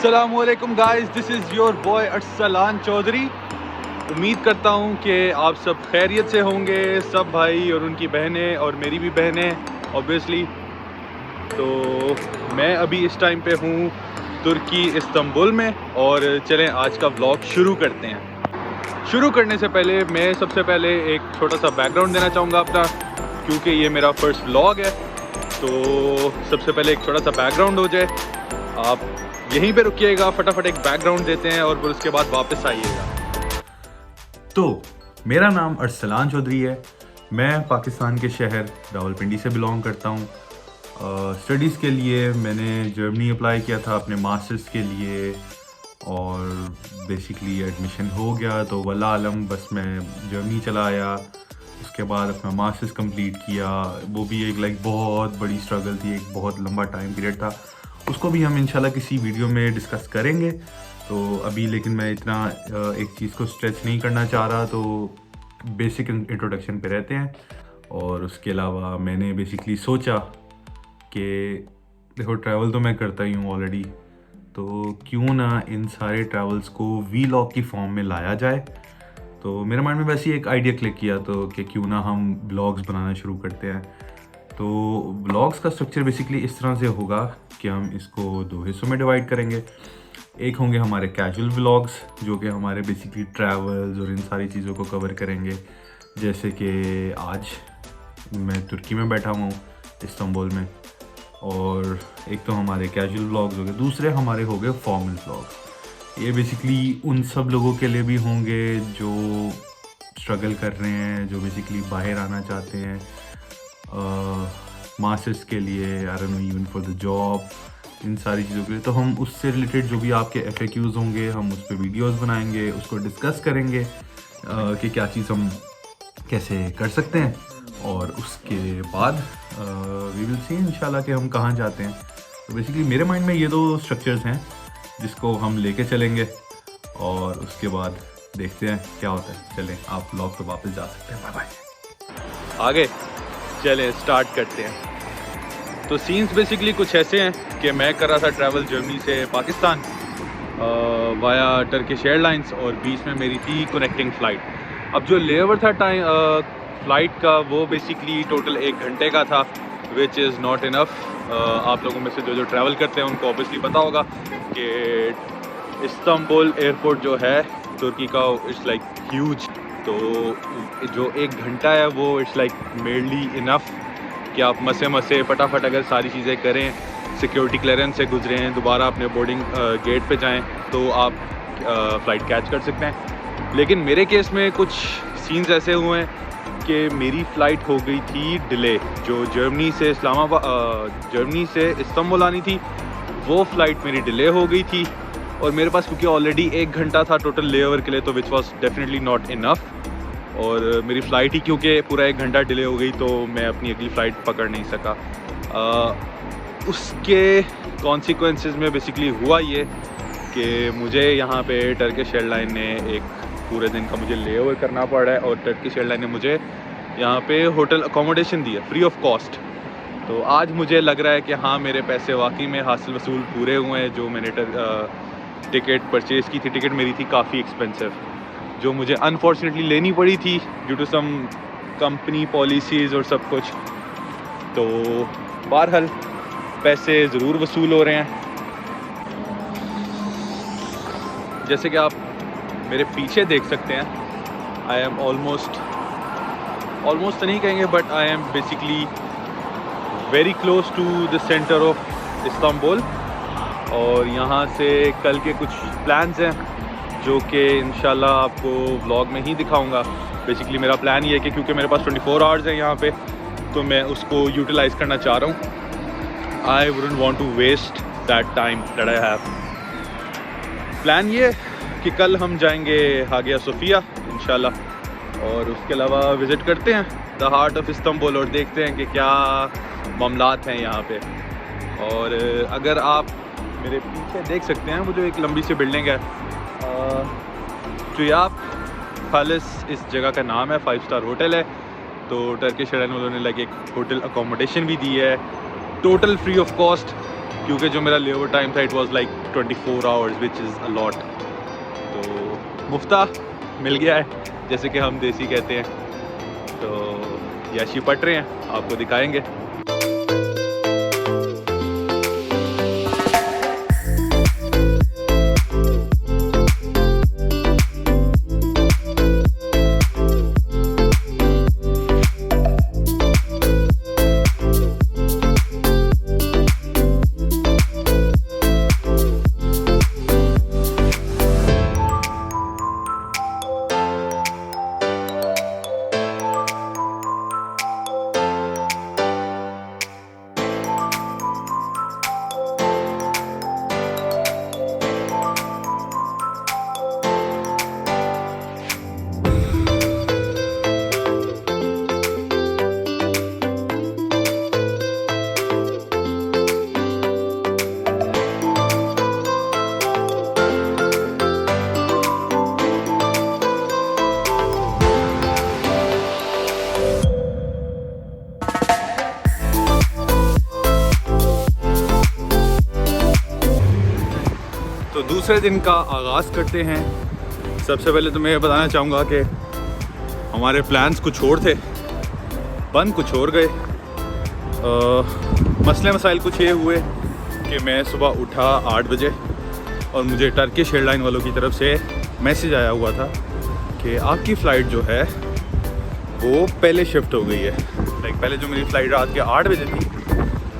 अस्सलामुअलैकुम guys, this is your boy Arsalan Chaudhary. उम्मीद करता हूँ कि आप सब खैरियत से होंगे, सब भाई और उनकी बहनें और मेरी भी बहनें ऑब्वियसली। तो मैं अभी इस टाइम पे हूँ तुर्की इस्तांबुल में, और चलें आज का व्लॉग शुरू करते हैं। शुरू करने से पहले मैं सबसे पहले एक छोटा सा बैकग्राउंड देना चाहूँगा अपना, क्योंकि ये मेरा फर्स्ट व्लॉग है। तो सबसे पहले एक छोटा सा बैकग्राउंड हो जाए, आप यहीं पे रुकिएगा, फटाफट एक बैकग्राउंड देते हैं और फिर उसके बाद वापस आइएगा। तो मेरा नाम अरसलान चौधरी है। मैं पाकिस्तान के शहर रावलपिंडी से बिलोंग करता हूँ। स्टडीज़ के लिए मैंने जर्मनी अप्लाई किया था अपने मास्टर्स के लिए, और बेसिकली एडमिशन हो गया तो वल्लाह आलम बस मैं जर्मनी चला आया। उसके बाद अपना मास्टर्स कंप्लीट किया, वो भी एक बहुत बड़ी स्ट्रगल थी, एक बहुत लंबा टाइम पीरियड था। उसको भी हम इंशाल्लाह किसी वीडियो में डिस्कस करेंगे। तो अभी लेकिन मैं इतना एक चीज़ को स्ट्रेच नहीं करना चाह रहा, तो बेसिक इंट्रोडक्शन पे रहते हैं। और उसके अलावा मैंने बेसिकली सोचा कि देखो ट्रैवल तो मैं करता ही हूँ ऑलरेडी, तो क्यों ना इन सारे ट्रैवल्स को वीलॉग की फॉर्म में लाया जाए। तो मेरे माइंड में वैसे ही एक आइडिया क्लिक किया तो कि क्यों ना हम ब्लॉग्स बनाना शुरू करते हैं। तो ब्लॉग्स का स्ट्रक्चर बेसिकली इस तरह से होगा कि हम इसको दो हिस्सों में डिवाइड करेंगे। एक होंगे हमारे कैजुअल व्लॉग्स, जो कि हमारे बेसिकली ट्रैवल्स और इन सारी चीज़ों को कवर करेंगे। जैसे कि आज मैं तुर्की में बैठा हुआ हूँ इस्तांबुल में, और एक तो हमारे कैजुअल व्लॉग्स हो गए, दूसरे हमारे हो गए फॉर्मल व्लॉग्स। ये बेसिकली उन सब लोगों के लिए भी होंगे जो स्ट्रगल कर रहे हैं, जो बेसिकली बाहर आना चाहते हैं मास्टर्स के लिए, I don't know even for the job, इन सारी चीज़ों के लिए। तो हम उससे रिलेटेड जो भी आपके FAQs होंगे, हम उस पर वीडियोस बनाएंगे, उसको डिस्कस करेंगे कि क्या चीज़ हम कैसे कर सकते हैं, और उसके बाद वी विल सी इंशाल्लाह कि हम कहाँ जाते हैं। तो बेसिकली मेरे माइंड में ये दो स्ट्रक्चर्स हैं जिसको हम लेके चलेंगे, और उसके बाद देखते हैं क्या होता है। चलें, आप ब्लॉग पे वापस जा सकते हैं। Bye bye. आगे चलें स्टार्ट करते हैं। तो सीन्स बेसिकली कुछ ऐसे हैं कि मैं कर रहा था ट्रैवल जर्मनी से पाकिस्तान वाया टर्किश एयरलाइंस, और बीच में मेरी थी कनेक्टिंग फ़्लाइट। अब जो लेओवर था टाइम फ़्लाइट का, वो बेसिकली टोटल 1 घंटे का था, विच इज़ नॉट इनफ। आप लोगों में से जो ट्रैवल करते हैं उनको ऑब्वियसली पता होगा कि इस्तांबुल एयरपोर्ट जो है तुर्की का, इट्स लाइक ह्यूज। तो जो 1 घंटा है वो इट्स लाइक मेडली इनफ कि आप मसे फटाफट अगर सारी चीज़ें करें, सिक्योरिटी क्लियरेंस से गुजरें, दोबारा अपने बोर्डिंग गेट पे जाएं, तो आप फ़्लाइट कैच कर सकते हैं। लेकिन मेरे केस में कुछ सीन्स ऐसे हुए हैं कि मेरी फ़्लाइट हो गई थी डिले। जो जर्मनी से इस्तांबुल आनी थी, वो फ़्लाइट मेरी डिले हो गई थी, और मेरे पास क्योंकि ऑलरेडी 1 घंटा था टोटल लेओवर के लिए, तो which was definitely not enough. और मेरी फ़्लाइट ही क्योंकि पूरा 1 घंटा डिले हो गई, तो मैं अपनी अगली फ़्लाइट पकड़ नहीं सका। उसके कॉन्सिक्वेंसेस में बेसिकली हुआ ये कि मुझे यहाँ पे टर्किश एयरलाइन ने एक पूरे दिन का मुझे लेओवर करना पड़ रहा है, और टर्किश एयरलाइन ने मुझे यहाँ पे होटल अकोमोडेशन दी है फ्री ऑफ कॉस्ट। तो आज मुझे लग रहा है कि हाँ, मेरे पैसे वाकई में हासिल वसूल पूरे हुए हैं। जो मैंने टिकट परचेज़ की थी, टिकट मेरी थी काफ़ी एक्सपेंसिव, जो मुझे अनफॉर्चुनेटली लेनी पड़ी थी due to some company policies और सब कुछ। तो बहरहाल पैसे ज़रूर वसूल हो रहे हैं। जैसे कि आप मेरे पीछे देख सकते हैं, आई एम ऑलमोस्ट तो नहीं कहेंगे, but I am basically very close to the centre of Istanbul. और यहाँ से कल के कुछ प्लान्स हैं जो कि इंशाल्लाह आपको व्लॉग में ही दिखाऊंगा। बेसिकली मेरा प्लान ये है कि क्योंकि मेरे पास 24 आवर्स है यहाँ पे, तो मैं उसको यूटिलाइज़ करना चाह रहा हूँ। I wouldn't want to waste that time that I have. Plan ये कि कल हम जाएंगे हागिया सोफिया इंशाल्लाह, और उसके अलावा विज़िट करते हैं द हार्ट ऑफ इस्तांबुल और देखते हैं कि क्या मामलात हैं यहाँ पे। और अगर आप मेरे पीछे देख सकते हैं, वो जो एक लंबी सी बिल्डिंग है, चुयाप पैलेस इस जगह का नाम है, 5 स्टार होटल है। तो टर्किश एयरलाइन वालों ने एक होटल अकोमोडेशन भी दी है टोटल फ्री ऑफ कॉस्ट, क्योंकि जो मेरा लेओवर टाइम था it was like 24 hours which is a lot. तो मुफ्ता मिल गया है, जैसे कि हम देसी कहते हैं। तो याशी पट रहे हैं, आपको दिखाएंगे। तो दूसरे दिन का आगाज़ करते हैं। सबसे पहले तो मैं ये बताना चाहूँगा कि हमारे प्लान्स कुछ और थे, बन कुछ और गए। मसले मसाइल कुछ ये हुए कि मैं सुबह उठा 8 बजे और मुझे टर्किश एयरलाइन वालों की तरफ से मैसेज आया हुआ था कि आपकी फ़्लाइट जो है वो पहले शिफ्ट हो गई है। लाइक पहले जो मेरी फ़्लाइट रात के 8 बजे थी,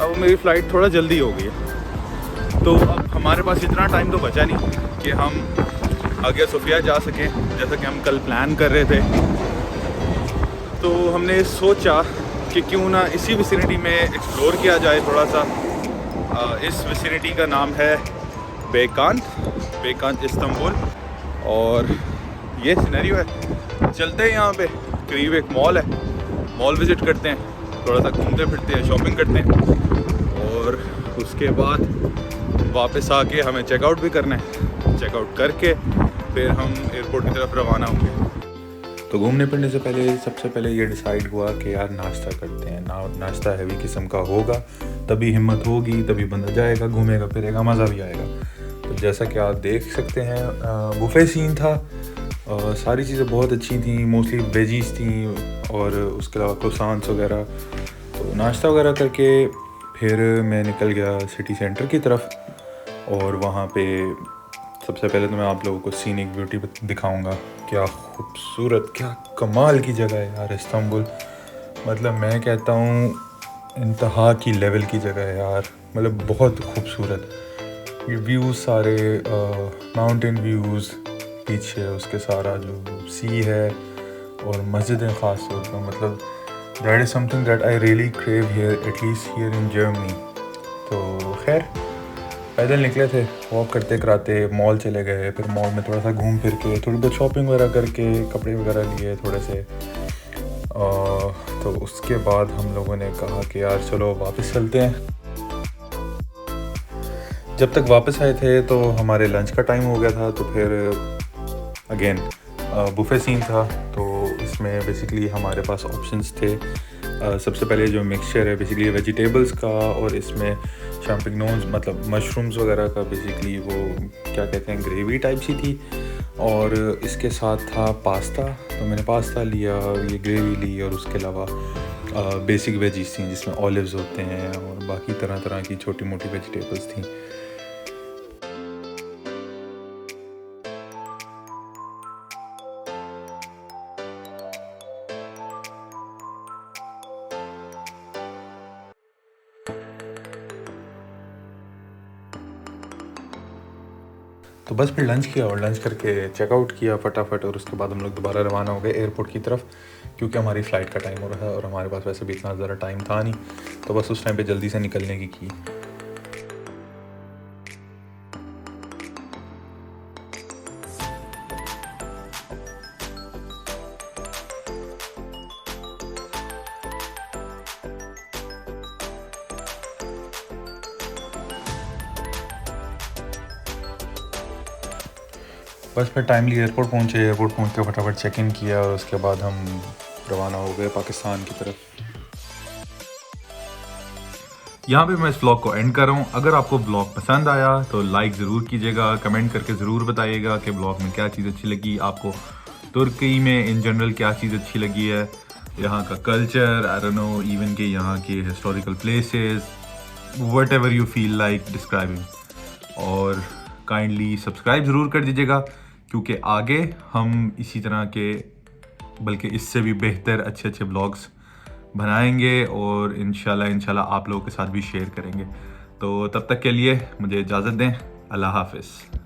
अब मेरी फ़्लाइट थोड़ा जल्दी हो गई है। तो अब हमारे पास इतना टाइम तो बचा नहीं कि हम आगे सोफिया जा सकें, जैसा कि हम कल प्लान कर रहे थे। तो हमने सोचा कि क्यों ना इसी विसिनिटी में एक्सप्लोर किया जाए थोड़ा सा। इस विसिनिटी का नाम है बेकांत इस्तांबुल, और ये सिनेरियो है। चलते हैं, यहाँ पे करीब एक मॉल है, मॉल विज़िट करते हैं, थोड़ा सा घूमते फिरते हैं, शॉपिंग करते हैं, और उसके बाद वापस आके हमें चेकआउट भी करना है। चेकआउट करके फिर हम एयरपोर्ट की तरफ रवाना होंगे। तो घूमने फिरने से पहले सबसे पहले ये डिसाइड हुआ कि यार नाश्ता करते हैं। नाश्ता हैवी किस्म का होगा, तभी हिम्मत होगी, तभी बंदा जाएगा, घूमेगा फिरेगा, मज़ा भी आएगा। तो जैसा कि आप देख सकते हैं बुफे सीन था। सारी चीज़ें बहुत अच्छी थी, मोस्टली वेजीज थी और उसके अलावा क्रोसांस वगैरह। तो नाश्ता वगैरह करके फिर मैं निकल गया सिटी सेंटर की तरफ, और वहाँ पे सबसे पहले तो मैं आप लोगों को सीनिक ब्यूटी दिखाऊंगा। क्या खूबसूरत, क्या कमाल की जगह है यार इस्तांबुल। मतलब मैं कहता हूँ इंतहा की लेवल की जगह है यार, मतलब बहुत खूबसूरत। ये व्यूज़ सारे माउंटेन व्यूज़, पीछे उसके सारा जो सी है, और मस्जिदें ख़ास तौर पर, मतलब that is something that I really crave here, at least here in Germany. तो खैर पैदल निकले थे, वॉक करते कराते मॉल चले गए। फिर मॉल में थोड़ा सा घूम फिर के थोड़ी बहुत शॉपिंग वगैरह करके कपड़े वगैरह लिए थोड़े से। तो उसके बाद हम लोगों ने कहा कि यार चलो वापस चलते हैं। जब तक वापस आए थे तो हमारे लंच का टाइम हो गया था। तो फिर अगेन बुफे सीन था। तो इसमें बेसिकली हमारे पास ऑप्शंस थे। सबसे पहले जो मिक्सचर है बेसिकली वेजिटेबल्स का, और इसमें शैम्पिग्नोन्स मतलब मशरूम्स वगैरह का, बेसिकली वो क्या कहते हैं ग्रेवी टाइप सी थी। और इसके साथ था पास्ता, तो मैंने पास्ता लिया, ये ग्रेवी ली, और उसके अलावा बेसिक वेजीज थी जिसमें ऑलिव्स होते हैं और बाकी तरह तरह की छोटी मोटी वेजिटेबल्स थी। तो बस फिर लंच किया, और लंच करके चेकआउट किया फटाफट, और उसके बाद हम लोग दोबारा रवाना हो गए एयरपोर्ट की तरफ, क्योंकि हमारी फ़्लाइट का टाइम हो रहा है और हमारे पास वैसे भी इतना ज़्यादा टाइम था नहीं। तो बस उस टाइम पे जल्दी से निकलने की। बस फिर टाइमली एयरपोर्ट पहुँचे। एयरपोर्ट पहुँच के फटाफट चेक इन किया, और उसके बाद हम रवाना हो गए पाकिस्तान की तरफ। यहाँ पे मैं इस व्लॉग को एंड कर रहा हूँ। अगर आपको व्लॉग पसंद आया तो लाइक ज़रूर कीजिएगा, कमेंट करके ज़रूर बताइएगा कि व्लॉग में क्या चीज़ अच्छी लगी आपको, तुर्की में इन जनरल क्या चीज़ अच्छी लगी है, यहाँ का culture, I don't know, even के यहाँ के historical places, what ever you feel like describing. और काइंडली सब्सक्राइब ज़रूर कर दीजिएगा, क्योंकि आगे हम इसी तरह के बल्कि इससे भी बेहतर अच्छे अच्छे ब्लॉग्स बनाएंगे और इंशाल्लाह आप लोगों के साथ भी शेयर करेंगे। तो तब तक के लिए मुझे इजाज़त दें। अल्लाह हाफ़िज़।